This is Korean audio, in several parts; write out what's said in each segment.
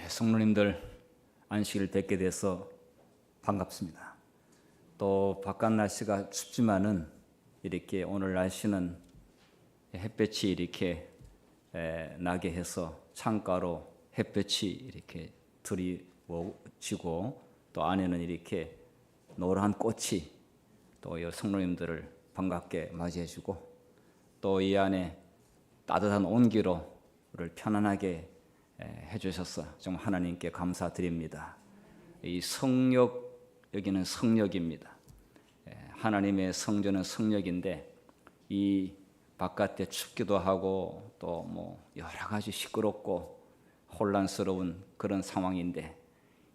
성도님들 안식일 뵙게 돼서 반갑습니다. 또 바깥 날씨가 춥지만은 이렇게 오늘 날씨는 햇볕이 이렇게 나게 해서 창가로 햇볕이 이렇게 들이워지고 또 안에는 이렇게 노란 꽃이 또 성도님들을 반갑게 맞이해주고 또 이 안에 따뜻한 온기로를 편안하게 해주셔서 정말 하나님께 감사드립니다. 이 성역, 여기는 성역입니다. 하나님의 성전은 성역인데 이 바깥에 춥기도 하고 또 뭐 여러 가지 시끄럽고 혼란스러운 그런 상황인데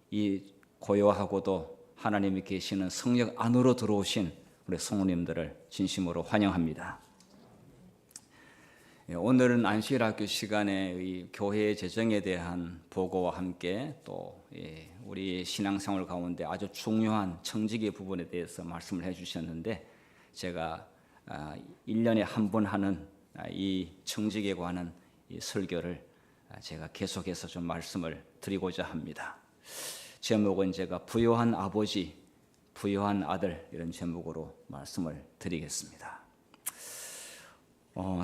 이 고요하고도 하나님이 계시는 성역 안으로 들어오신 우리 성도님들을 진심으로 환영합니다. 오늘은 안식일학교 시간에 이 교회의 재정에 대한 보고와 함께 또 우리 신앙생활 가운데 아주 중요한 청지기 부분에 대해서 말씀을 해주셨는데 제가 1년에 한 번 하는 이 청지기에 관한 이 설교를 제가 계속해서 좀 말씀을 드리고자 합니다. 제목은 제가 부요한 아버지, 부요한 아들 이런 제목으로 말씀을 드리겠습니다.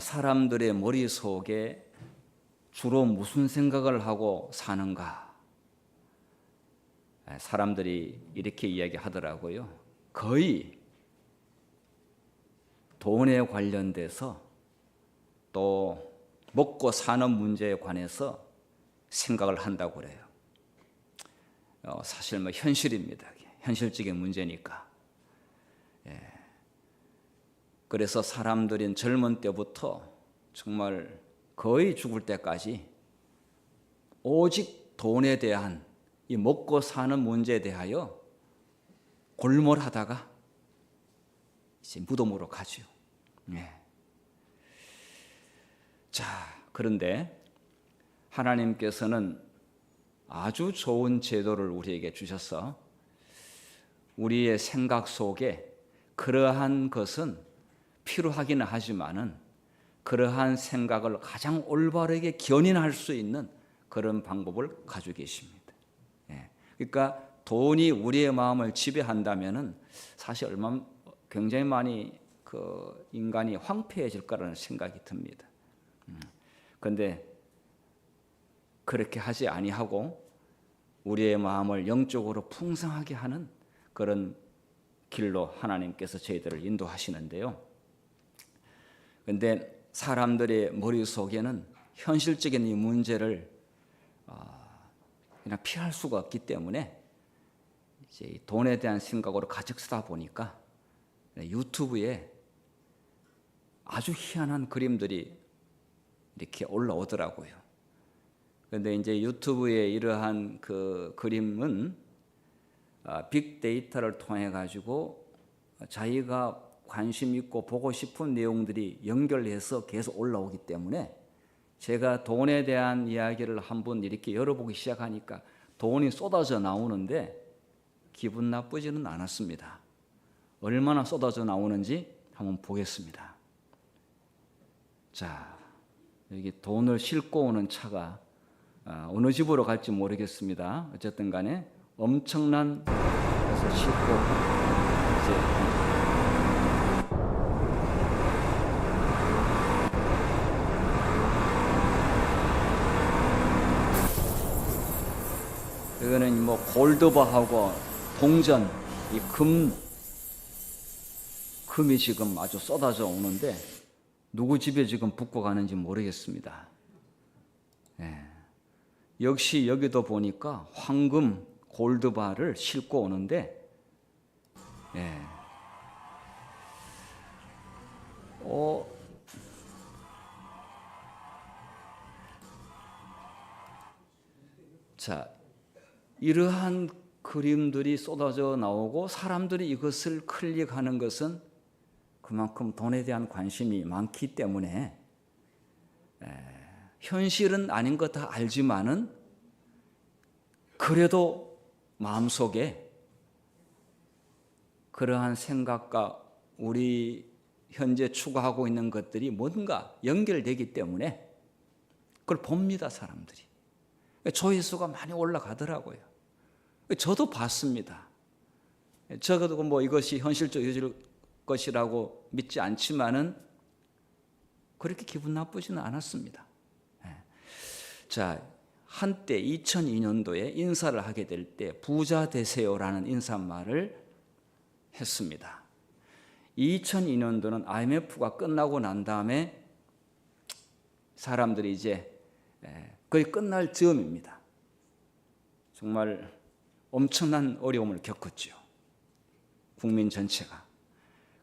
사람들의 머릿속에 주로 무슨 생각을 하고 사는가? 사람들이 이렇게 이야기하더라고요. 거의 돈에 관련돼서 또 먹고 사는 문제에 관해서 생각을 한다고 그래요. 사실 뭐 현실입니다. 현실적인 문제니까. 그래서 사람들은 젊은 때부터 정말 거의 죽을 때까지 오직 돈에 대한 이 먹고 사는 문제에 대하여 골몰하다가 이제 무덤으로 가죠. 자, 그런데 하나님께서는 아주 좋은 제도를 우리에게 주셔서 우리의 생각 속에 그러한 것은 필요하기는 하지만은 그러한 생각을 가장 올바르게 견인할 수 있는 그런 방법을 가지고 계십니다. 그러니까 돈이 우리의 마음을 지배한다면은 사실 굉장히 많이 그 인간이 황폐해질 거라는 생각이 듭니다. 그런데 그렇게 하지 아니하고 우리의 마음을 영적으로 풍성하게 하는 그런 길로 하나님께서 저희들을 인도하시는데요. 그런데 사람들의 머릿속에는 현실적인 이 문제를 그냥 피할 수가 없기 때문에 이제 돈에 대한 생각으로 가득 쓰다 보니까 유튜브에 아주 희한한 그림들이 이렇게 올라오더라고요. 그런데 이제 유튜브에 이러한 그 그림은 빅데이터를 통해 가지고 자기가 관심 있고 보고 싶은 내용들이 연결해서 계속 올라오기 때문에 제가 돈에 대한 이야기를 한번 이렇게 열어보기 시작하니까 돈이 쏟아져 나오는데 기분 나쁘지는 않았습니다. 얼마나 쏟아져 나오는지 한번 보겠습니다. 자, 여기 돈을 싣고 오는 차가 어느 집으로 갈지 모르겠습니다. 어쨌든 간에 엄청난 것을 싣고 이제 이거는 뭐 골드바하고 동전, 이 금이 지금 아주 쏟아져 오는데 누구 집에 지금 붙고 가는지 모르겠습니다. 역시 여기도 보니까 황금 골드바를 싣고 오는데, 자. 이러한 그림들이 쏟아져 나오고 사람들이 이것을 클릭하는 것은 그만큼 돈에 대한 관심이 많기 때문에 현실은 아닌 것 다 알지만은 그래도 마음속에 그러한 생각과 우리 현재 추구하고 있는 것들이 뭔가 연결되기 때문에 그걸 봅니다, 사람들이. 조회수가 많이 올라가더라고요. 저도 봤습니다. 적어도 뭐 이것이 현실적일 것이라고 믿지 않지만은 그렇게 기분 나쁘지는 않았습니다. 자, 한때 2002년도에 인사를 하게 될 때 부자 되세요라는 인사말을 했습니다. 2002년도는 IMF가 끝나고 난 다음에 사람들이 이제 거의 끝날 즈음입니다. 정말 엄청난 어려움을 겪었죠. 국민 전체가.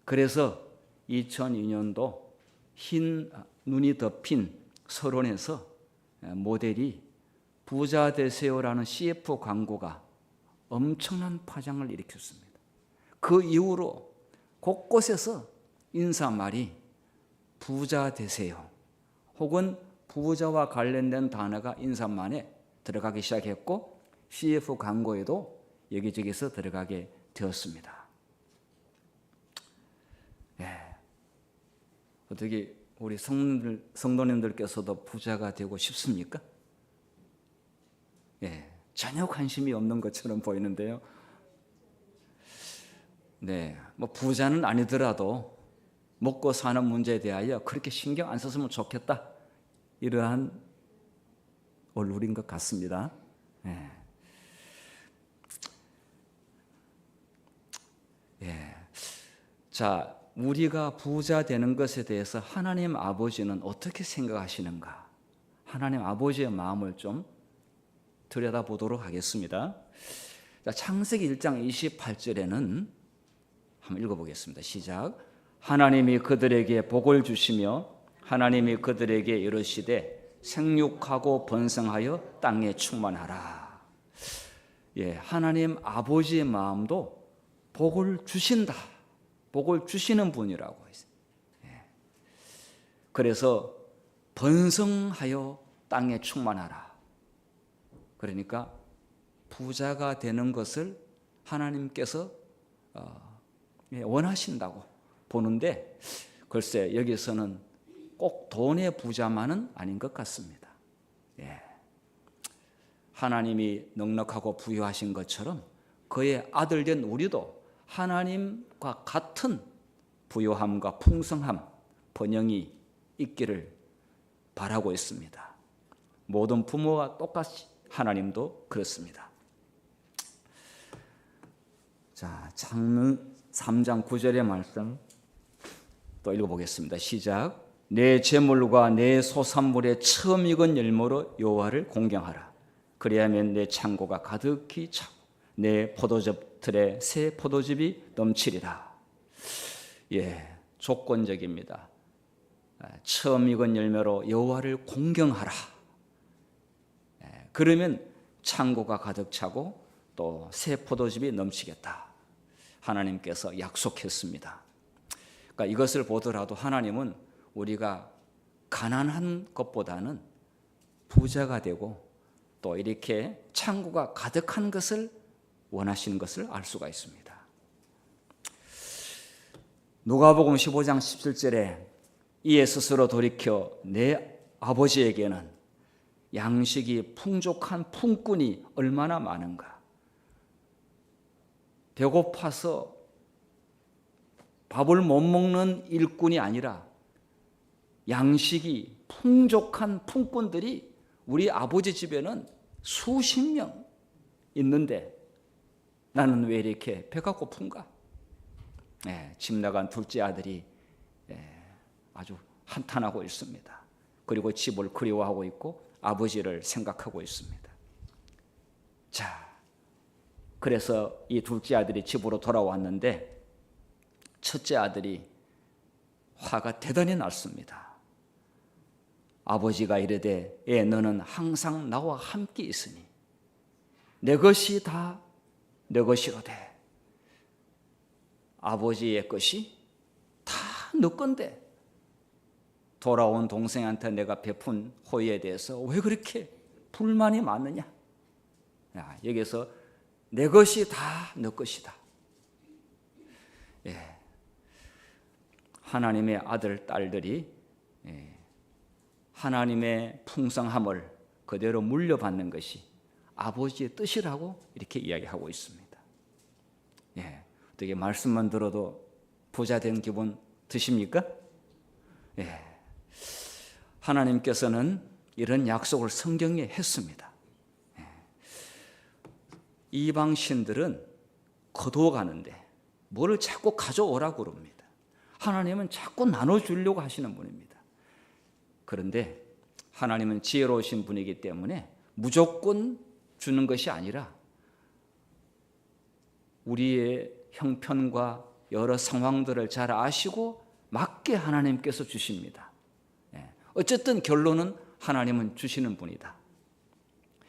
그래서 2002년도 흰 눈이 덮인 서론에서 모델이 부자 되세요라는 CF 광고가 엄청난 파장을 일으켰습니다. 그 이후로 곳곳에서 인사말이 부자 되세요 혹은 부자와 관련된 단어가 인사말에 들어가기 시작했고 CF 광고에도 여기저기서 들어가게 되었습니다. 어떻게 우리 성도님들께서도 부자가 되고 싶습니까? 전혀 관심이 없는 것처럼 보이는데요. 뭐 부자는 아니더라도 먹고 사는 문제에 대하여 그렇게 신경 안 썼으면 좋겠다. 이러한 얼굴인 것 같습니다. 자, 우리가 부자 되는 것에 대해서 하나님 아버지는 어떻게 생각하시는가? 하나님 아버지의 마음을 좀 들여다보도록 하겠습니다. 자, 창세기 1장 28절에는 한번 읽어보겠습니다. 시작. 하나님이 그들에게 복을 주시며 하나님이 그들에게 이르시되 생육하고 번성하여 땅에 충만하라. 하나님 아버지의 마음도 복을 주신다. 복을 주시는 분이라고 했어요. 그래서 번성하여 땅에 충만하라. 그러니까 부자가 되는 것을 하나님께서 원하신다고 보는데 글쎄 여기서는 꼭 돈의 부자만은 아닌 것 같습니다. 하나님이 넉넉하고 부유하신 것처럼 그의 아들된 우리도 하나님과 같은 부유함과 풍성함, 번영이 있기를 바라고 있습니다. 모든 부모와 똑같이 하나님도 그렇습니다. 자, 창문 3장 9절의 말씀 또 읽어보겠습니다. 시작. 내 재물과 내 소산물의 처음 익은 열매로 여호와를 공경하라. 그리하면 내 창고가 가득히 차고 내 포도즙 틀에 새 포도즙이 넘치리라. 조건적입니다. 처음 익은 열매로 여호와를 공경하라. 그러면 창고가 가득 차고 또 새 포도즙이 넘치겠다. 하나님께서 약속했습니다. 그러니까 이것을 보더라도 하나님은 우리가 가난한 것보다는 부자가 되고 또 이렇게 창고가 가득한 것을 원하시는 것을 알 수가 있습니다. 누가복음 15장 17절에 이에 스스로 돌이켜 내 아버지에게는 양식이 풍족한 품꾼이 얼마나 많은가. 배고파서 밥을 못 먹는 일꾼이 아니라 양식이 풍족한 품꾼들이 우리 아버지 집에는 수십 명 있는데 나는 왜 이렇게 배가 고픈가? 집 나간 둘째 아들이 아주 한탄하고 있습니다. 그리고 집을 그리워하고 있고 아버지를 생각하고 있습니다. 자, 그래서 이 둘째 아들이 집으로 돌아왔는데 첫째 아들이 화가 대단히 났습니다. 아버지가 이르되 너는 항상 나와 함께 있으니 내 것이 다 내 것이로되 아버지의 것이 다 너 건데 돌아온 동생한테 내가 베푼 호의에 대해서 왜 그렇게 불만이 많느냐? 여기서 내 것이 다 너 것이다. 하나님의 아들, 딸들이 하나님의 풍성함을 그대로 물려받는 것이 아버지의 뜻이라고 이렇게 이야기하고 있습니다. 예, 어떻게 말씀만 들어도 부자 된 기분 드십니까? 예, 하나님께서는 이런 약속을 성경에 했습니다. 예, 이방 신들은 거두어가는데 뭐를 자꾸 가져오라고 그럽니다. 하나님은 자꾸 나눠주려고 하시는 분입니다. 그런데 하나님은 지혜로우신 분이기 때문에 무조건 주는 것이 아니라 우리의 형편과 여러 상황들을 잘 아시고 맞게 하나님께서 주십니다. 어쨌든 결론은 하나님은 주시는 분이다.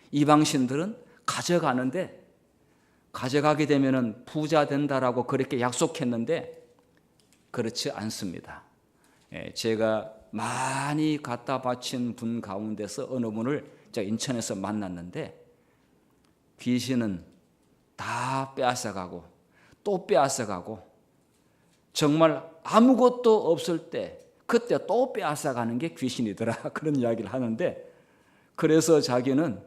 이방신들은 가져가는데 가져가게 되면 부자 된다라고 그렇게 약속했는데 그렇지 않습니다. 제가 많이 갖다 바친 분 가운데서 어느 분을 제가 인천에서 만났는데 귀신은 다 빼앗아가고 또 빼앗아가고 정말 아무것도 없을 때 그때 또 빼앗아가는 게 귀신이더라 그런 이야기를 하는데 그래서 자기는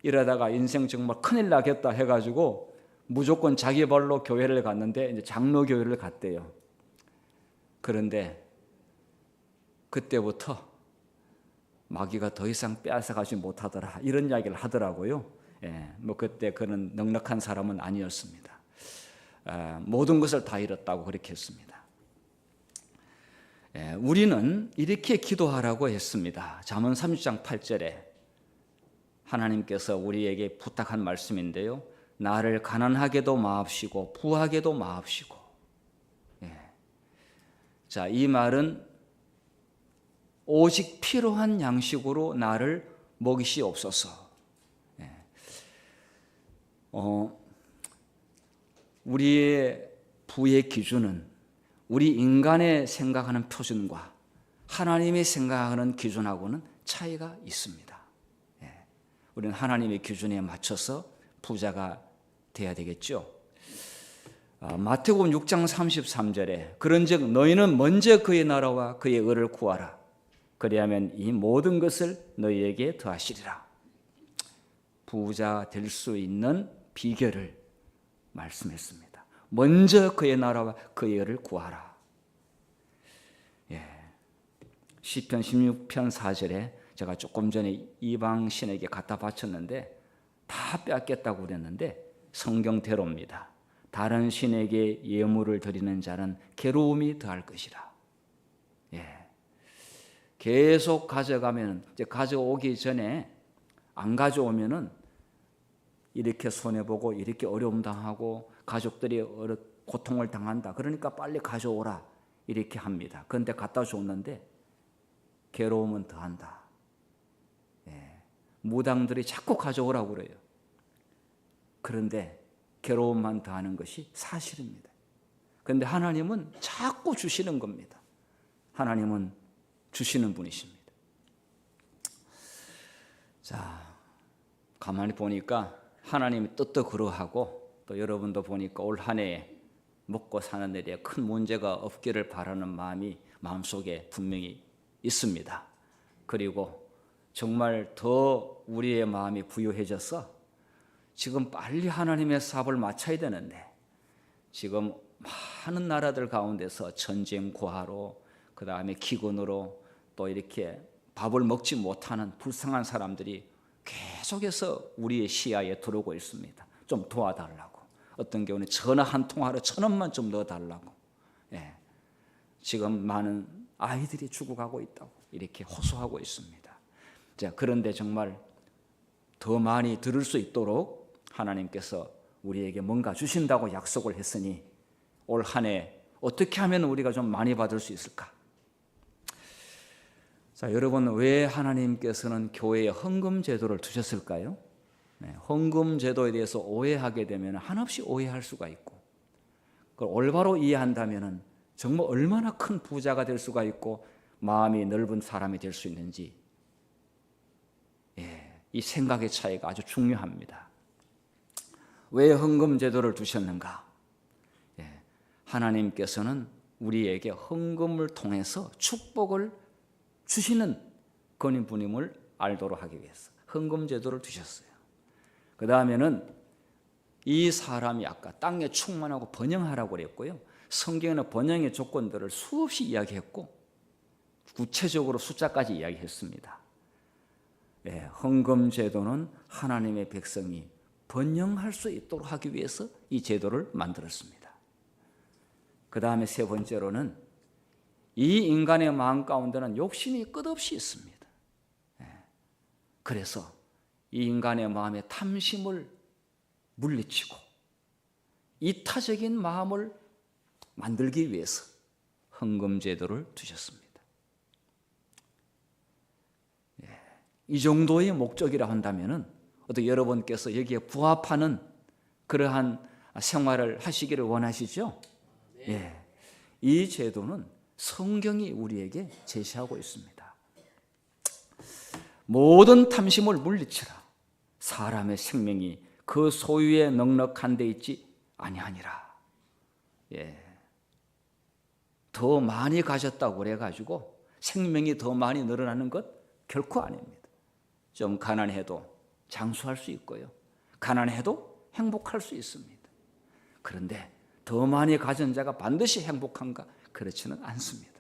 이러다가 인생 정말 큰일 나겠다 해가지고 무조건 자기 발로 교회를 갔는데 이제 장로교회를 갔대요. 그런데 그때부터 마귀가 더 이상 빼앗아가지 못하더라 이런 이야기를 하더라고요. 뭐 그때 그런 넉넉한 사람은 아니었습니다. 모든 것을 다 잃었다고 그렇게 했습니다. 우리는 이렇게 기도하라고 했습니다. 잠언 30장 8절에 하나님께서 우리에게 부탁한 말씀인데요. 나를 가난하게도 마옵시고 부하게도 마옵시고. 자, 이 말은 오직 필요한 양식으로 나를 먹이시옵소서. 우리의 부의 기준은 우리 인간의 생각하는 표준과 하나님이 생각하는 기준하고는 차이가 있습니다. 우리는 하나님의 기준에 맞춰서 부자가 돼야 되겠죠. 마태복음 6장 33절에 그런즉 너희는 먼저 그의 나라와 그의 의를 구하라. 그리하면 이 모든 것을 너희에게 더하시리라. 부자 될 수 있는 비결을 말씀했습니다. 먼저 그의 나라와 그의 의를 구하라. 시편 16편 4절에 제가 조금 전에 이방 신에게 갖다 바쳤는데 다 빼앗겠다고 그랬는데 성경대로입니다. 다른 신에게 예물을 드리는 자는 괴로움이 더할 것이라. 계속 가져가면 이제 가져오기 전에 안 가져오면은 이렇게 손해보고 이렇게 어려움 당하고 가족들이 고통을 당한다. 그러니까 빨리 가져오라 이렇게 합니다. 그런데 갖다 줬는데 괴로움은 더한다. 무당들이 자꾸 가져오라고 그래요. 그런데 괴로움만 더하는 것이 사실입니다. 그런데 하나님은 자꾸 주시는 겁니다. 하나님은 주시는 분이십니다. 자, 가만히 보니까 하나님이 뜻도 그러하고 또 여러분도 보니까 올 한 해에 먹고 사는 일에 큰 문제가 없기를 바라는 마음이 마음속에 분명히 있습니다. 그리고 정말 더 우리의 마음이 부유해져서 지금 빨리 하나님의 사업을 마쳐야 되는데 지금 많은 나라들 가운데서 전쟁 고하로 그 다음에 기근으로 또 이렇게 밥을 먹지 못하는 불쌍한 사람들이 계속해서 우리의 시야에 들어오고 있습니다. 좀 도와달라고. 어떤 경우는 전화 한 통화로 1,000원만 좀 넣어달라고. 지금 많은 아이들이 죽어가고 있다고 이렇게 호소하고 있습니다. 자, 그런데 정말 더 많이 들을 수 있도록 하나님께서 우리에게 뭔가 주신다고 약속을 했으니 올 한 해 어떻게 하면 우리가 좀 많이 받을 수 있을까? 자, 여러분 왜 하나님께서는 교회에 헌금 제도를 두셨을까요? 헌금 제도에 대해서 오해하게 되면 한없이 오해할 수가 있고 그걸 올바로 이해한다면 정말 얼마나 큰 부자가 될 수가 있고 마음이 넓은 사람이 될 수 있는지 이 생각의 차이가 아주 중요합니다. 왜 헌금 제도를 두셨는가? 하나님께서는 우리에게 헌금을 통해서 축복을 주시는 분임을 알도록 하기 위해서 헌금 제도를 두셨어요. 그 다음에는 이 사람이 아까 땅에 충만하고 번영하라고 그랬고요. 성경에는 번영의 조건들을 수없이 이야기했고 구체적으로 숫자까지 이야기했습니다. 네, 헌금 제도는 하나님의 백성이 번영할 수 있도록 하기 위해서 이 제도를 만들었습니다. 그 다음에 세 번째로는 이 인간의 마음 가운데는 욕심이 끝없이 있습니다. 그래서 이 인간의 마음에 탐심을 물리치고 이타적인 마음을 만들기 위해서 헌금 제도를 두셨습니다. 이 정도의 목적이라 한다면은 어떻게 여러분께서 여기에 부합하는 그러한 생활을 하시기를 원하시죠? 예. 이 제도는 성경이 우리에게 제시하고 있습니다. 모든 탐심을 물리치라. 사람의 생명이 그 소유에 넉넉한 데 있지 아니하니라. 예. 더 많이 가졌다고 그래가지고 생명이 더 많이 늘어나는 것 결코 아닙니다. 좀 가난해도 장수할 수 있고요. 가난해도 행복할 수 있습니다. 그런데 더 많이 가진 자가 반드시 행복한가? 그렇지는 않습니다.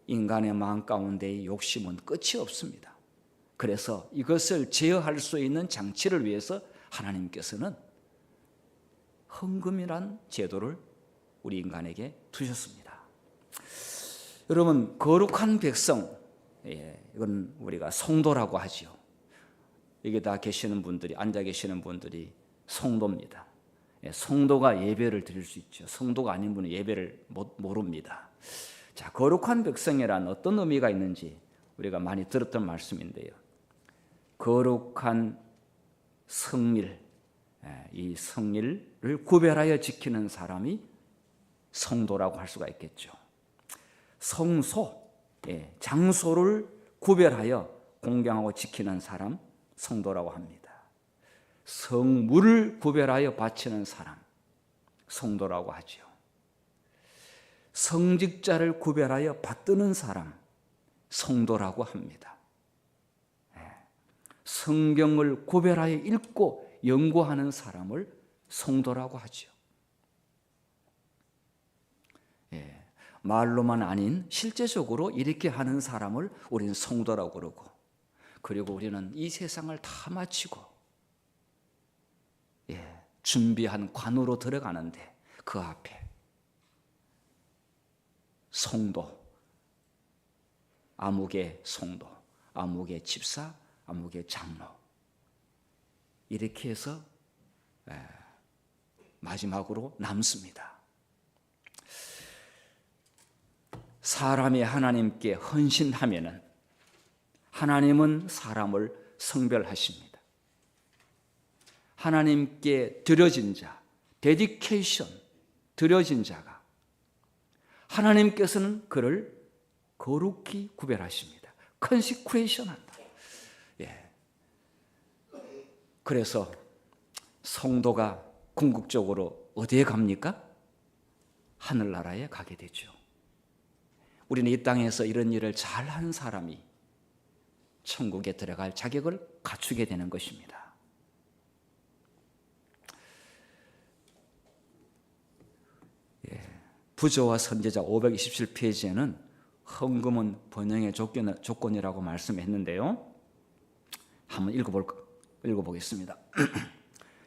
인간의 마음 가운데의 욕심은 끝이 없습니다. 그래서 이것을 제어할 수 있는 장치를 위해서 하나님께서는 헌금이란 제도를 우리 인간에게 두셨습니다. 여러분, 거룩한 백성, 이건 우리가 성도라고 하지요. 여기 다 계시는 분들이, 앉아 계시는 분들이 성도입니다. 성도가 예배를 드릴 수 있죠. 성도가 아닌 분은 예배를 모릅니다. 자, 거룩한 백성이란 어떤 의미가 있는지 우리가 많이 들었던 말씀인데요. 거룩한 성밀, 이 성밀을 구별하여 지키는 사람이 성도라고 할 수가 있겠죠. 성소, 장소를 구별하여 공경하고 지키는 사람, 성도라고 합니다. 성물을 구별하여 바치는 사람, 성도라고 하죠. 성직자를 구별하여 받드는 사람, 성도라고 합니다. 성경을 구별하여 읽고 연구하는 사람을 성도라고 하죠. 말로만 아닌 실제적으로 이렇게 하는 사람을 우리는 성도라고 그러고, 그리고 우리는 이 세상을 다 마치고 준비한 관으로 들어가는데 그 앞에 성도, 아무개 성도, 아무개 집사, 아무개 장로, 이렇게 해서 마지막으로 남습니다. 사람이 하나님께 헌신하면은 하나님은 사람을 성별하십니다. 하나님께 드려진 자, 데디케이션, 드려진 자가 하나님께서는 그를 거룩히 구별하십니다. 컨시크레이션 한다. 그래서 성도가 궁극적으로 어디에 갑니까? 하늘나라에 가게 되죠. 우리는 이 땅에서 이런 일을 잘하는 사람이 천국에 들어갈 자격을 갖추게 되는 것입니다. 부조와 선지자 527페이지에는 헌금은 번영의 조건이라고 말씀했는데요. 한번 읽어보겠습니다.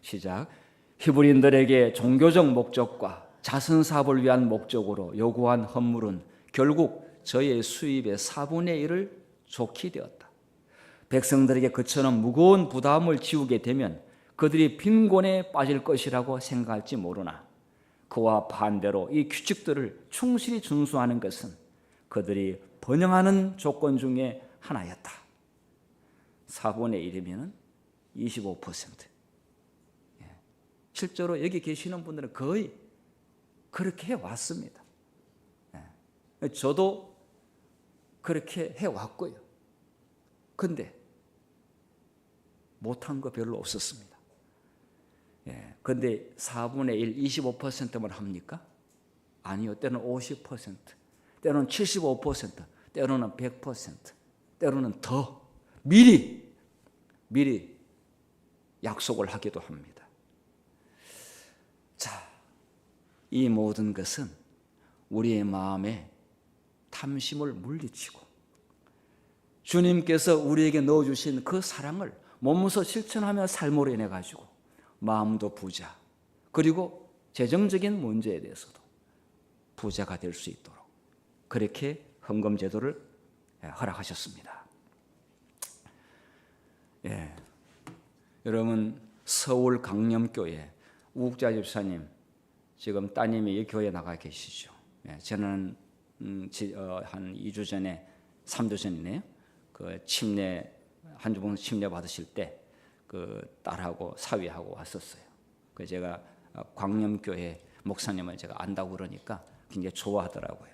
시작. 히브리인들에게 종교적 목적과 자선사업을 위한 목적으로 요구한 헌물은 결국 저의 수입의 4분의 1을 좋게 되었다. 백성들에게 그처럼 무거운 부담을 지우게 되면 그들이 빈곤에 빠질 것이라고 생각할지 모르나 그와 반대로 이 규칙들을 충실히 준수하는 것은 그들이 번영하는 조건 중에 하나였다. 4분의 1이면 25%. 실제로 여기 계시는 분들은 거의 그렇게 해왔습니다. 저도 그렇게 해왔고요. 근데 못한 거 별로 없었습니다. 근데 4분의 1, 25%만 합니까? 아니요. 때로는 50%, 때로는 75%, 때로는 100%, 때로는 더 미리 약속을 하기도 합니다. 자, 이 모든 것은 우리의 마음에 탐심을 물리치고 주님께서 우리에게 넣어주신 그 사랑을 몸소 실천하며 삶으로 인해 가지고 마음도 부자, 그리고 재정적인 문제에 대해서도 부자가 될 수 있도록 그렇게 헌금 제도를 허락하셨습니다. 예. 여러분, 서울 강념교회 우국자 집사님 지금 따님이 이 교회에 나가 계시죠. 예. 저는 한 2주 전에 3주 전이네요. 그 침례 한주봉 침례 받으실 때 그 딸하고 사위하고 왔었어요. 그 제가 광념교회 목사님을 제가 안다고 그러니까 굉장히 좋아하더라고요.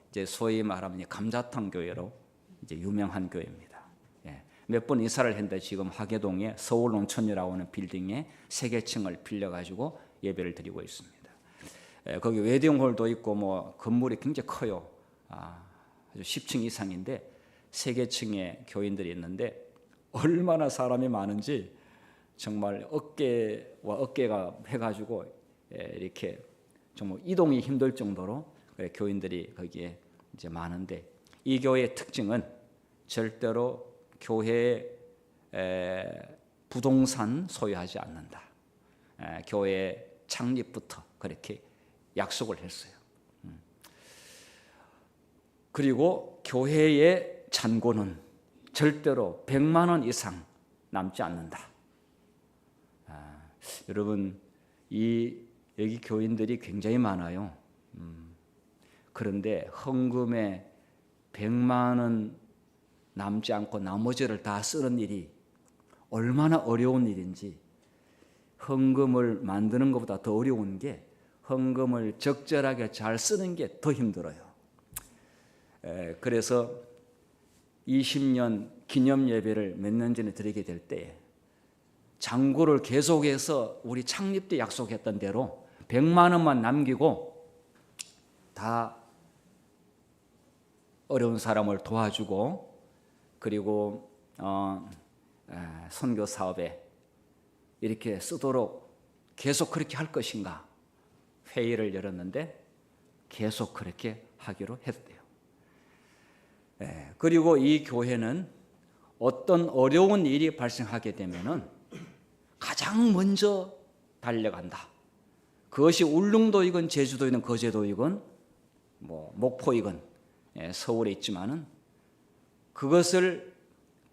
이제 소위 말하면 감자탕 교회로 이제 유명한 교회입니다. 예. 몇 번 이사를 했는데 지금 하계동에 서울 온천이라고 하는 빌딩에 3개층을 빌려가지고 예배를 드리고 있습니다. 예. 거기 웨딩홀도 있고 뭐 건물이 굉장히 커요. 아주 10층 이상인데 3개층에 교인들이 있는데 얼마나 사람이 많은지 정말 어깨와 어깨가 해가지고 이렇게 정말 이동이 힘들 정도로 교인들이 거기에 이제 많은데, 이 교회의 특징은 절대로 교회에 부동산 소유하지 않는다. 교회 창립부터 그렇게 약속을 했어요. 그리고 교회의 잔고는 절대로 100만 원 이상 남지 않는다. 여러분, 여기 교인들이 굉장히 많아요. 그런데 헌금에 100만 원 남지 않고 나머지를 다 쓰는 일이 얼마나 어려운 일인지, 헌금을 만드는 것보다 더 어려운 게 헌금을 적절하게 잘 쓰는 게 더 힘들어요. 그래서 20년 기념 예배를 몇 년 전에 드리게 될 때 잔고를 계속해서 우리 창립 때 약속했던 대로 100만 원만 남기고 다 어려운 사람을 도와주고, 그리고 선교 사업에 이렇게 쓰도록 계속 그렇게 할 것인가 회의를 열었는데 계속 그렇게 하기로 했대요. 그리고 이 교회는 어떤 어려운 일이 발생하게 되면은 가장 먼저 달려간다. 그것이 울릉도이건 제주도이건 거제도이건 뭐 목포이건 서울에 있지만은 그것을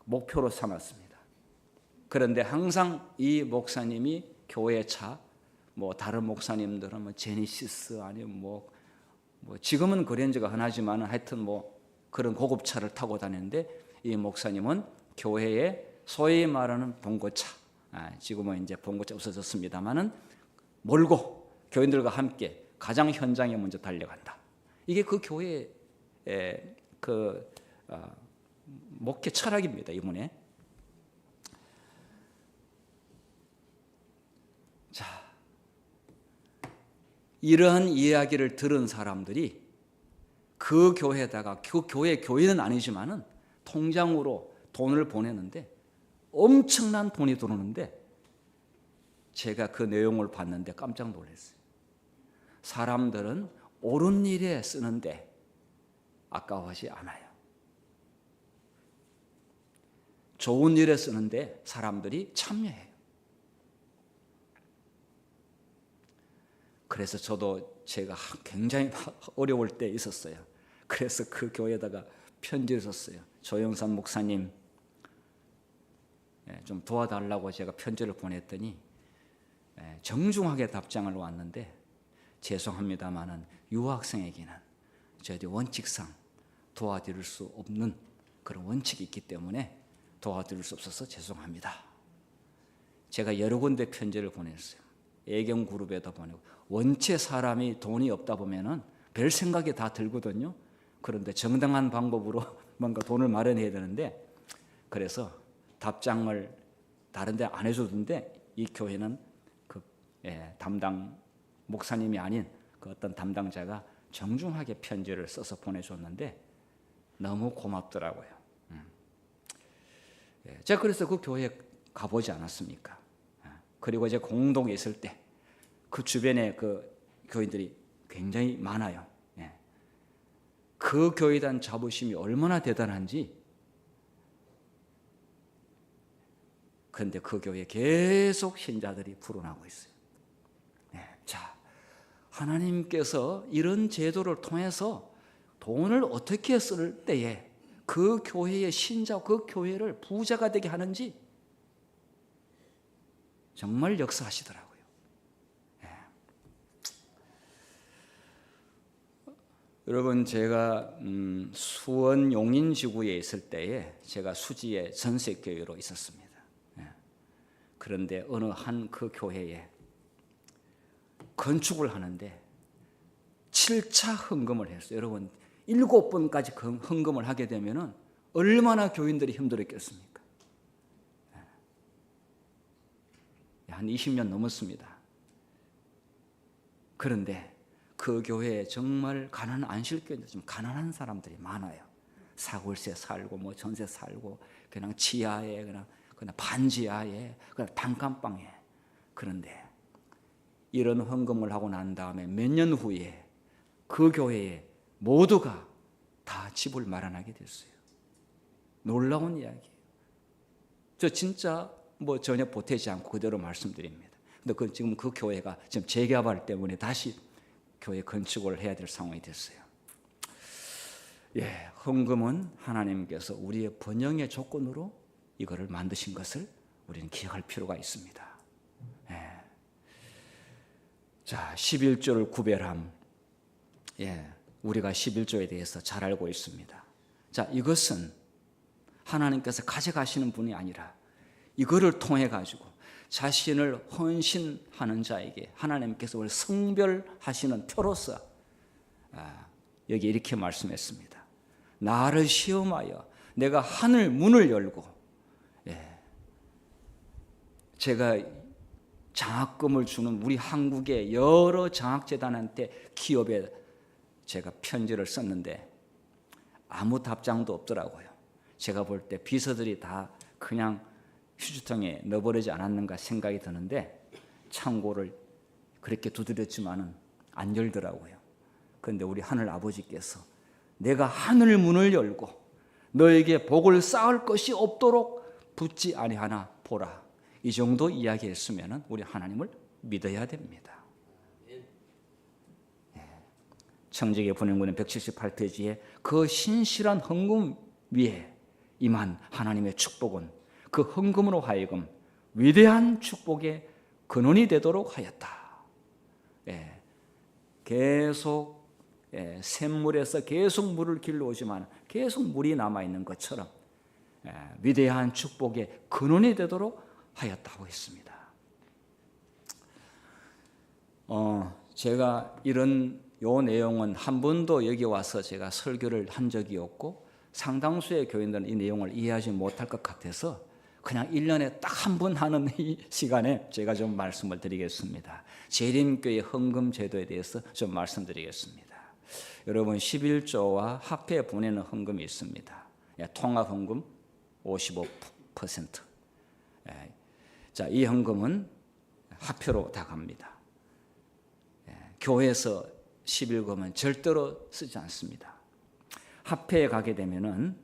목표로 삼았습니다. 그런데 항상 이 목사님이 교회 차, 뭐 다른 목사님들은 뭐 제니시스 아니면 뭐 지금은 그랜저가 흔하지만 하여튼 뭐 그런 고급차를 타고 다니는데, 이 목사님은 교회에 소위 말하는 봉고차, 지금은 이제 봉고차 없어졌습니다만은 몰고 교인들과 함께 가장 현장에 먼저 달려간다. 이게 그 교회의 목회 철학입니다. 이분의. 자, 이러한 이야기를 들은 사람들이 그 교회에다가, 그 교회 교인은 아니지만은 통장으로 돈을 보내는데 엄청난 돈이 들어오는데, 제가 그 내용을 봤는데 깜짝 놀랐어요. 사람들은 옳은 일에 쓰는데 아까워하지 않아요. 좋은 일에 쓰는데 사람들이 참여해요. 그래서 저도 제가 굉장히 어려울 때 있었어요. 그래서 그 교회에다가 편지를 썼어요. 조영삼 목사님 좀 도와달라고 제가 편지를 보냈더니 정중하게 답장을 왔는데, 죄송합니다마는 유학생에게는 저희들이 원칙상 도와드릴 수 없는 그런 원칙이 있기 때문에 도와드릴 수 없어서 죄송합니다. 제가 여러 군데 편지를 보냈어요. 애경그룹에도 보내고. 원체 사람이 돈이 없다 보면은 별 생각이 다 들거든요. 그런데 정당한 방법으로 뭔가 돈을 마련해야 되는데, 그래서 답장을 다른 데 안 해줬는데 이 교회는 그 담당 목사님이 아닌 그 어떤 담당자가 정중하게 편지를 써서 보내줬는데 너무 고맙더라고요. 제가 그래서 그 교회에 가보지 않았습니까? 그리고 이제 공동에 있을 때 그 주변에 그 교인들이 굉장히 많아요. 그 교회에 대한 자부심이 얼마나 대단한지. 그런데 그 교회에 계속 신자들이 불어나고 있어요. 자, 하나님께서 이런 제도를 통해서 돈을 어떻게 쓸 때에 그 교회의 신자, 그 교회를 부자가 되게 하는지 정말 역사하시더라고요. 여러분, 제가 수원 용인지구에 있을 때에 제가 수지의 전세교회로 있었습니다. 그런데 어느 한 그 교회에 건축을 하는데 7차 헌금을 했어요. 여러분, 7번까지 헌금을 하게 되면 얼마나 교인들이 힘들었겠습니까? 한 20년 넘었습니다. 그런데 그 교회에 정말 가난한 안실교인데 좀 가난한 사람들이 많아요. 사골세 살고 뭐 전세 살고 그냥 지하에 그냥 반지하에 그냥 단칸방에. 그런데 이런 헌금을 하고 난 다음에 몇 년 후에 그 교회에 모두가 다 집을 마련하게 됐어요. 놀라운 이야기예요. 저 진짜 뭐 전혀 보태지 않고 그대로 말씀드립니다. 근데 지금 그 교회가 지금 재개발 때문에 다시 교회 건축을 해야 될 상황이 됐어요. 헌금은 하나님께서 우리의 번영의 조건으로 이거를 만드신 것을 우리는 기억할 필요가 있습니다. 자, 11조를 구별함. 우리가 11조에 대해서 잘 알고 있습니다. 자, 이것은 하나님께서 가져가시는 분이 아니라 이거를 통해 가지고 자신을 헌신하는 자에게 하나님께서 우리를 성별하시는 표로서 여기 이렇게 말씀했습니다. 나를 시험하여 내가 하늘 문을 열고, 제가 장학금을 주는 우리 한국의 여러 장학재단한테 기업에 제가 편지를 썼는데 아무 답장도 없더라고요. 제가 볼 때 비서들이 다 그냥 휴지통에 넣어버리지 않았는가 생각이 드는데 창고를 그렇게 두드렸지만은 안 열더라고요. 그런데 우리 하늘 아버지께서 내가 하늘 문을 열고 너에게 복을 쌓을 것이 없도록 붙지 아니하나 보라. 이 정도 이야기했으면 우리 하나님을 믿어야 됩니다. 청지기 분행군의 178페이지에 그 신실한 헌금 위에 임한 하나님의 축복은 그 헌금으로 하여금 위대한 축복의 근원이 되도록 하였다. 계속 샘물에서 계속 물을 길러오지만 계속 물이 남아있는 것처럼 위대한 축복의 근원이 되도록 하였다고 했습니다. 제가 요 내용은 한 번도 여기 와서 제가 설교를 한 적이 없고 상당수의 교인들은 이 내용을 이해하지 못할 것 같아서 그냥 1년에 딱 한 번 하는 이 시간에 제가 좀 말씀을 드리겠습니다. 재림교회 헌금 제도에 대해서 좀 말씀드리겠습니다. 여러분, 11조와 화폐에 보내는 헌금이 있습니다. 통합 헌금 55%. 자, 이 헌금은 화폐로 다 갑니다. 교회에서 11금은 절대로 쓰지 않습니다. 화폐에 가게 되면은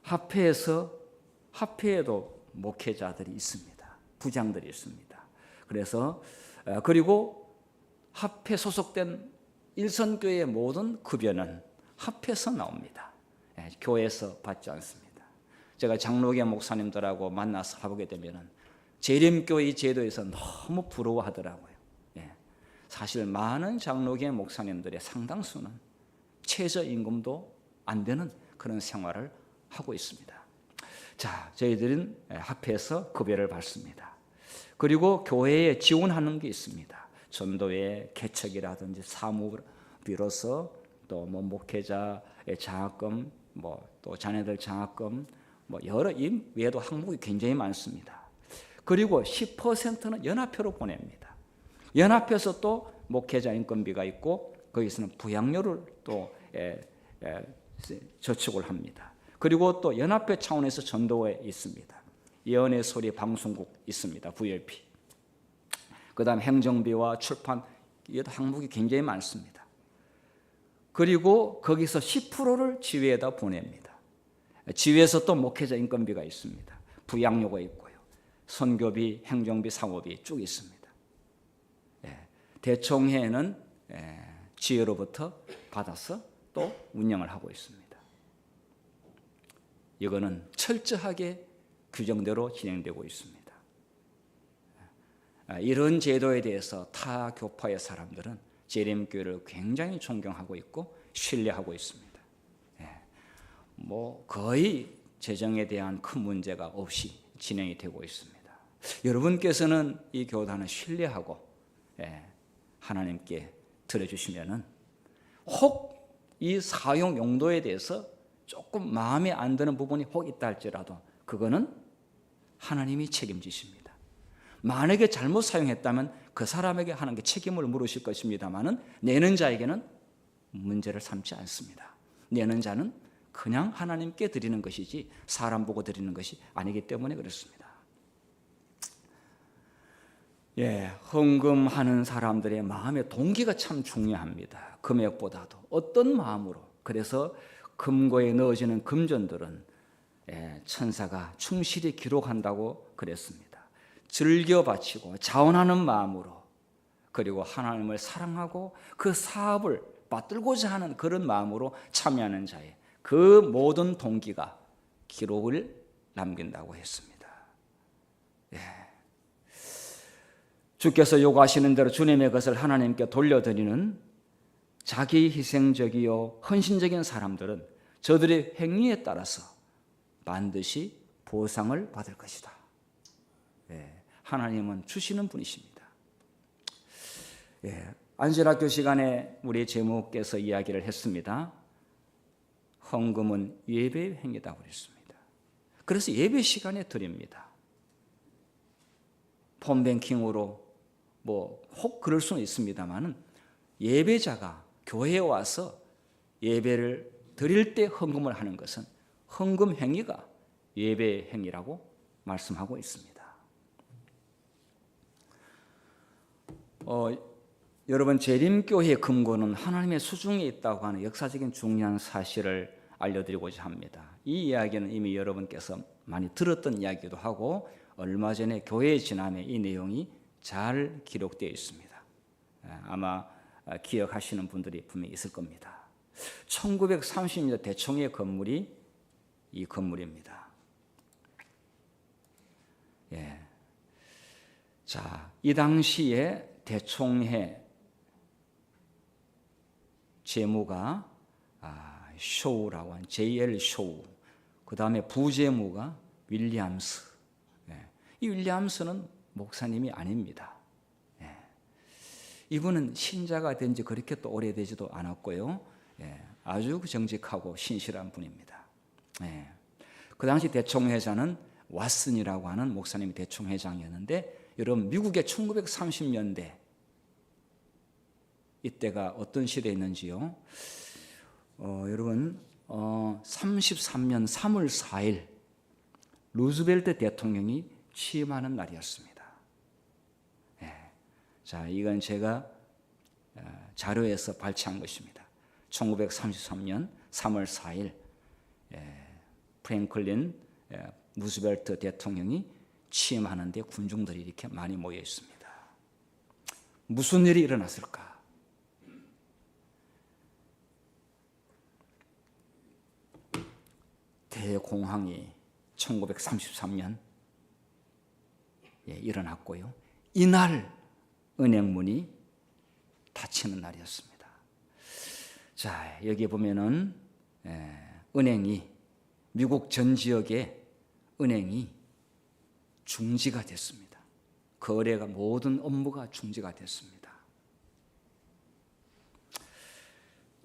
화폐에도 목회자들이 있습니다. 부장들이 있습니다. 그래서 그리고 화폐 소속된 일선교회의 모든 급여는 화폐에서 나옵니다. 교회에서 받지 않습니다. 제가 장로계 목사님들하고 만나서 해보게 되면은 재림교회 제도에서 너무 부러워하더라고요. 사실 많은 장로계 목사님들의 상당수는 최저임금도 안 되는 그런 생활을 하고 있습니다. 자, 저희들은 화폐에서 급여를 받습니다. 그리고 교회에 지원하는 게 있습니다. 전도회 개척이라든지 사무비로서 또 뭐 목회자의 장학금, 뭐 또 자녀들 장학금, 뭐 여러 이 외에도 항목이 굉장히 많습니다. 그리고 10%는 연합회로 보냅니다. 연합회에서 또 목회자 인건비가 있고 거기서는 부양료를 또 저축을 합니다. 그리고 또 연합회 차원에서 전도회 있습니다. 예언의 소리 방송국 있습니다. VLP. 그 다음 행정비와 출판, 이것도 항목이 굉장히 많습니다. 그리고 거기서 10%를 지회에다 보냅니다. 지회에서 또 목회자 인건비가 있습니다. 부양료가 있고요. 선교비, 행정비, 사고비 쭉 있습니다. 대총회는 지회로부터 받아서 또 운영을 하고 있습니다. 이거는 철저하게 규정대로 진행되고 있습니다. 이런 제도에 대해서 타 교파의 사람들은 재림교회를 굉장히 존경하고 있고 신뢰하고 있습니다. 거의 재정에 대한 큰 문제가 없이 진행이 되고 있습니다. 여러분께서는 이 교단을 신뢰하고 하나님께 드려주시면은 혹 이 사용 용도에 대해서 조금 마음에 안 드는 부분이 혹 있다 할지라도 그거는 하나님이 책임지십니다. 만약에 잘못 사용했다면 그 사람에게 하나님께 책임을 물으실 것입니다만은 내는 자에게는 문제를 삼지 않습니다. 내는 자는 그냥 하나님께 드리는 것이지 사람 보고 드리는 것이 아니기 때문에 그렇습니다. 헌금하는 사람들의 마음의 동기가 참 중요합니다. 금액보다도 어떤 마음으로. 그래서 금고에 넣어지는 금전들은 천사가 충실히 기록한다고 그랬습니다. 즐겨 바치고 자원하는 마음으로, 그리고 하나님을 사랑하고 그 사업을 받들고자 하는 그런 마음으로 참여하는 자의 그 모든 동기가 기록을 남긴다고 했습니다. 주께서 요구하시는 대로 주님의 것을 하나님께 돌려드리는 자기 희생적이요 헌신적인 사람들은 저들의 행위에 따라서 반드시 보상을 받을 것이다. 하나님은 주시는 분이십니다. 안전학교 시간에 우리 제목께서 이야기를 했습니다. 헌금은 예배의 행위라고 그랬습니다. 그래서 예배 시간에 드립니다. 폰뱅킹으로 혹 그럴 수는 있습니다만은 예배자가 교회에 와서 예배를 드릴 때 헌금을 하는 것은 헌금 행위가 예배 행위라고 말씀하고 있습니다. 여러분, 재림교회의 금고는 하나님의 수중에 있다고 하는 역사적인 중요한 사실을 알려드리고자 합니다. 이 이야기는 이미 여러분께서 많이 들었던 이야기도 하고 얼마 전에 교회에 지남에 이 내용이 잘 기록되어 있습니다. 아마 기억하시는 분들이 분명히 있을 겁니다. 1930년대 대총회 건물이 이 건물입니다. 자, 이 당시에 대총회 재무가 쇼우라고 한 J.L. 쇼우, 그 다음에 부재무가 윌리엄스. 이 윌리엄스는 목사님이 아닙니다. 이분은 신자가 된 지 그렇게 또 오래되지도 않았고요. 아주 정직하고 신실한 분입니다. 그 당시 대총회장은 왓슨이라고 하는 목사님이 대총회장이었는데, 여러분 미국의 1930년대 이때가 어떤 시대에 있는지요? 여러분 33년 3월 4일 루즈벨트 대통령이 취임하는 날이었습니다. 자, 이건 제가 자료에서 발췌한 것입니다. 1933년 3월 4일 프랭클린 루즈벨트 대통령이 취임하는데 군중들이 이렇게 많이 모여 있습니다. 무슨 일이 일어났을까? 대공황이 1933년 일어났고요. 이날 은행문이 닫히는 날이었습니다. 자, 여기 보면은 은행이, 미국 전 지역의 은행이 중지가 됐습니다. 거래가, 모든 업무가 중지가 됐습니다.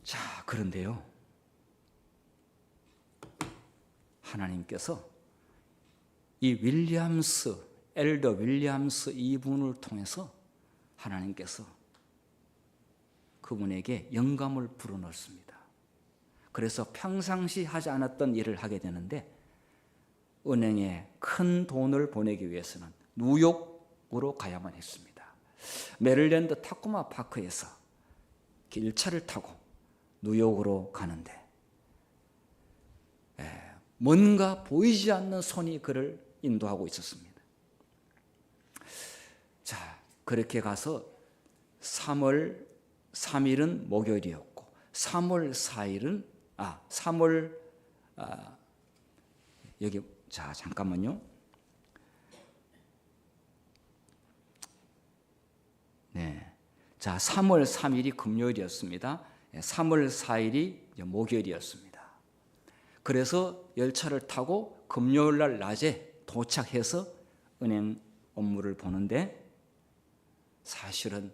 자, 그런데요, 하나님께서 이 엘더 윌리엄스 이분을 통해서 하나님께서 그분에게 영감을 불어넣습니다. 그래서 평상시 하지 않았던 일을 하게 되는데 은행에 큰 돈을 보내기 위해서는 뉴욕으로 가야만 했습니다. 메릴랜드 타코마 파크에서 길차를 타고 뉴욕으로 가는데 뭔가 보이지 않는 손이 그를 인도하고 있었습니다. 자, 그렇게 가서 3월 3일은 목요일이었고 3월 4일은 여기 자 잠깐만요. 네, 자 3월 3일이 금요일이었습니다. 3월 4일이 목요일이었습니다. 그래서 열차를 타고 금요일 날 낮에 도착해서 은행 업무를 보는데 사실은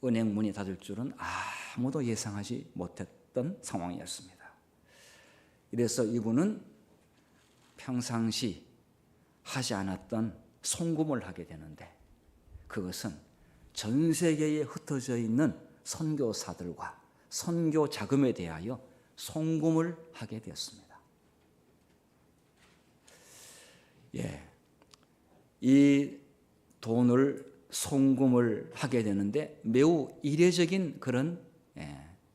은행 문이 닫을 줄은 아무도 예상하지 못했던 상황이었습니다. 이래서 이분은 평상시 하지 않았던 송금을 하게 되는데 그것은 전 세계에 흩어져 있는 선교사들과 선교 자금에 대하여 송금을 하게 되었습니다. 이 돈을 송금을 하게 되는데 매우 이례적인 그런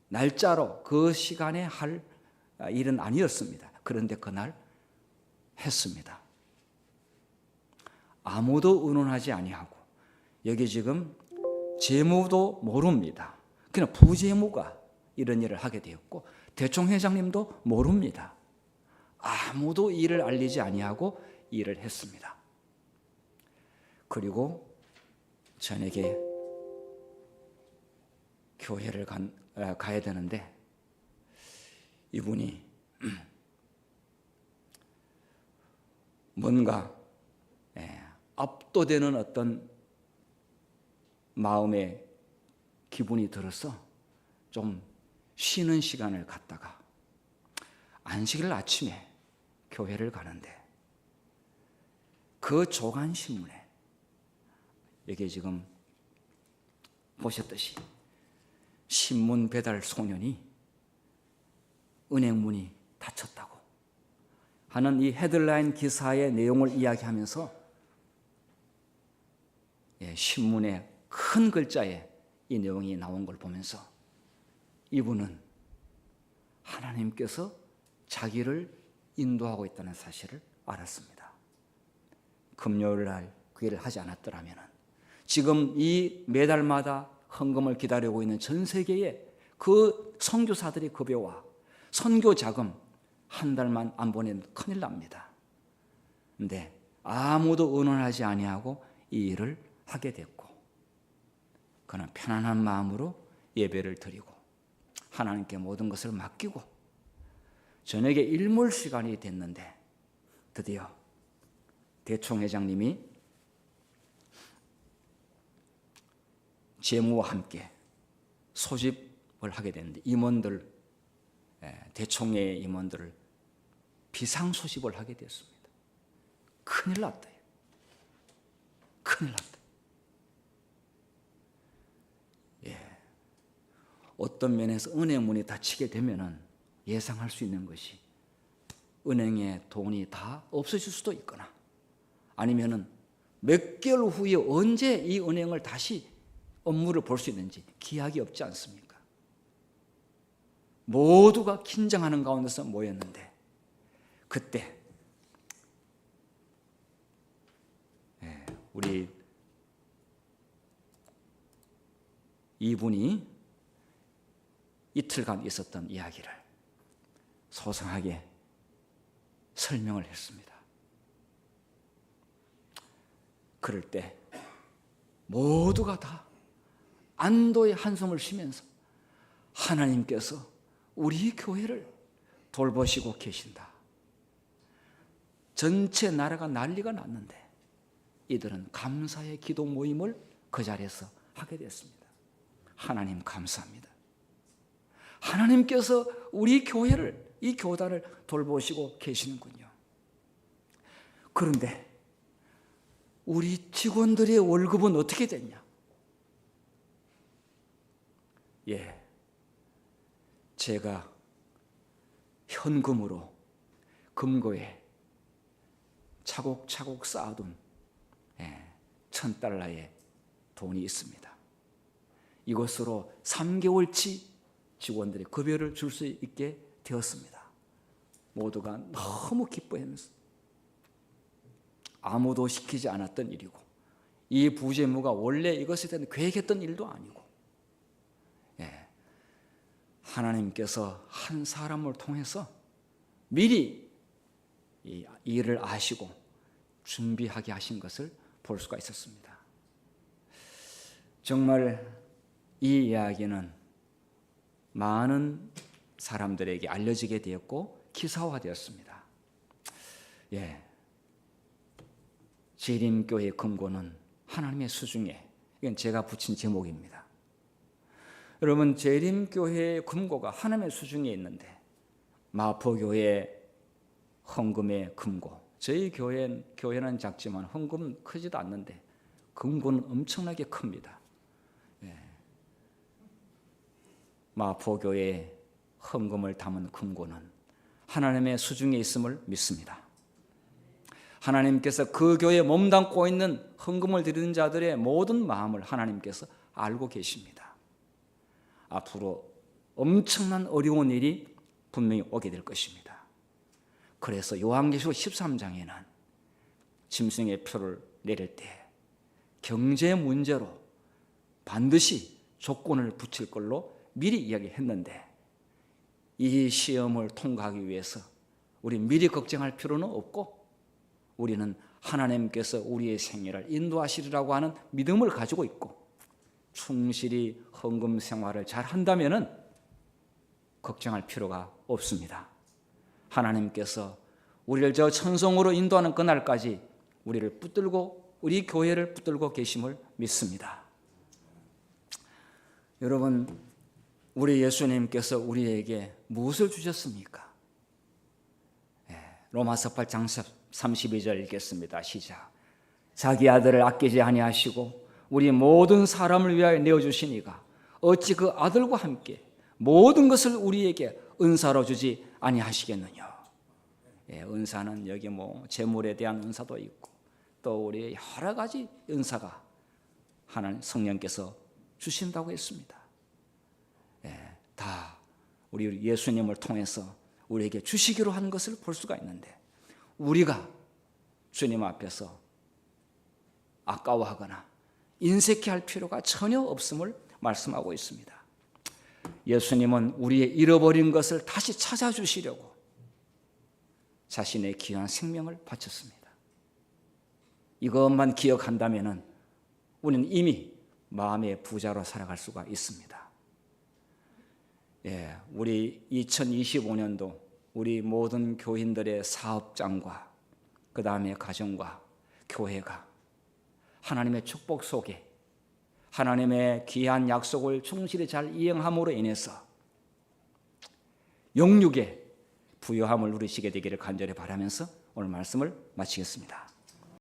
날짜로 그 시간에 할 일은 아니었습니다. 그런데 그날 했습니다. 아무도 의논하지 아니하고 여기 지금 재무도 모릅니다. 그냥 부재무가 이런 일을 하게 되었고 대총회장님도 모릅니다. 아무도 일을 알리지 아니하고 일을 했습니다. 그리고 저녁에 교회를 가야 되는데 이분이 뭔가 압도되는 어떤 마음의 기분이 들어서 좀 쉬는 시간을 갖다가 안식일 아침에 교회를 가는데 그 조간신문에 여기 지금 보셨듯이 신문 배달 소년이 은행 문이 닫혔다고 하는 이 헤드라인 기사의 내용을 이야기하면서 신문에 큰 글자에 이 내용이 나온 걸 보면서 이분은 하나님께서 자기를 인도하고 있다는 사실을 알았습니다. 금요일 날 그 일을 하지 않았더라면 지금 이 매달마다 헌금을 기다리고 있는 전 세계에 그 선교사들이 급여와 선교 자금 한 달만 안 보내면 큰일 납니다. 근데 아무도 의논하지 아니하고 이 일을 하게 됐고 그는 편안한 마음으로 예배를 드리고 하나님께 모든 것을 맡기고 저녁에 일몰 시간이 됐는데 드디어 대총회장님이 재무와 함께 소집을 하게 되는데 임원들, 대총회 임원들을 비상소집을 하게 되었습니다. 큰일 났다. 큰일 났다. 어떤 면에서 은행 문이 닫히게 되면은 예상할 수 있는 것이 은행에 돈이 다 없어질 수도 있거나 아니면은 몇 개월 후에 언제 이 은행을 다시 업무를 볼 수 있는지 기약이 없지 않습니까? 모두가 긴장하는 가운데서 모였는데 그때 우리 이분이 이틀간 있었던 이야기를 소상하게 설명을 했습니다. 그럴 때 모두가 다 안도의 한숨을 쉬면서 하나님께서 우리 교회를 돌보시고 계신다. 전체 나라가 난리가 났는데 이들은 감사의 기도 모임을 그 자리에서 하게 됐습니다. 하나님 감사합니다. 하나님께서 우리 교회를, 이 교단을 돌보시고 계시는군요. 그런데 우리 직원들의 월급은 어떻게 됐냐? 제가 현금으로 금고에 차곡차곡 쌓아둔 $1,000의 돈이 있습니다. 이것으로 3개월치 직원들의 급여를 줄 수 있게 되었습니다. 모두가 너무 기뻐하면서, 아무도 시키지 않았던 일이고 이 부재무가 원래 이것에 대한 계획했던 일도 아니고, 하나님께서 한 사람을 통해서 미리 이 일을 아시고 준비하게 하신 것을 볼 수가 있었습니다. 정말 이 이야기는 많은 사람들에게 알려지게 되었고 기사화되었습니다. 재림교회 금고는 하나님의 수중에, 이건 제가 붙인 제목입니다. 여러분, 재림교회의 금고가 하나님의 수중에 있는데, 마포교회 헌금의 금고, 저희 교회는 작지만 헌금은 크지도 않는데 금고는 엄청나게 큽니다. 마포교회 헌금을 담은 금고는 하나님의 수중에 있음을 믿습니다. 하나님께서 그 교회에 몸담고 있는 헌금을 드리는 자들의 모든 마음을 하나님께서 알고 계십니다. 앞으로 엄청난 어려운 일이 분명히 오게 될 것입니다. 그래서 요한계시록 13장에는 짐승의 표를 내릴 때 경제 문제로 반드시 조건을 붙일 걸로 미리 이야기했는데, 이 시험을 통과하기 위해서 우리 미리 걱정할 필요는 없고, 우리는 하나님께서 우리의 생애를 인도하시리라고 하는 믿음을 가지고 있고, 충실히 헌금 생활을 잘 한다면은 걱정할 필요가 없습니다. 하나님께서 우리를 저 천성으로 인도하는 그날까지 우리를 붙들고, 우리 교회를 붙들고 계심을 믿습니다. 여러분, 우리 예수님께서 우리에게 무엇을 주셨습니까? 로마서 8장 32절 읽겠습니다. 시작. 자기 아들을 아끼지 아니하시고 우리 모든 사람을 위하여 내어주시니가 어찌 그 아들과 함께 모든 것을 우리에게 은사로 주지 아니하시겠느냐. 은사는 여기 재물에 대한 은사도 있고 또 우리 여러 가지 은사가 하나님 성령께서 주신다고 했습니다. 다 우리 예수님을 통해서 우리에게 주시기로 한 것을 볼 수가 있는데, 우리가 주님 앞에서 아까워하거나 인색해할 필요가 전혀 없음을 말씀하고 있습니다. 예수님은 우리의 잃어버린 것을 다시 찾아주시려고 자신의 귀한 생명을 바쳤습니다. 이것만 기억한다면 우리는 이미 마음의 부자로 살아갈 수가 있습니다. 우리 2025년도 우리 모든 교인들의 사업장과 그 다음에 가정과 교회가 하나님의 축복 속에 하나님의 귀한 약속을 충실히 잘 이행함으로 인해서 영육의 부요함을 누리시게 되기를 간절히 바라면서 오늘 말씀을 마치겠습니다.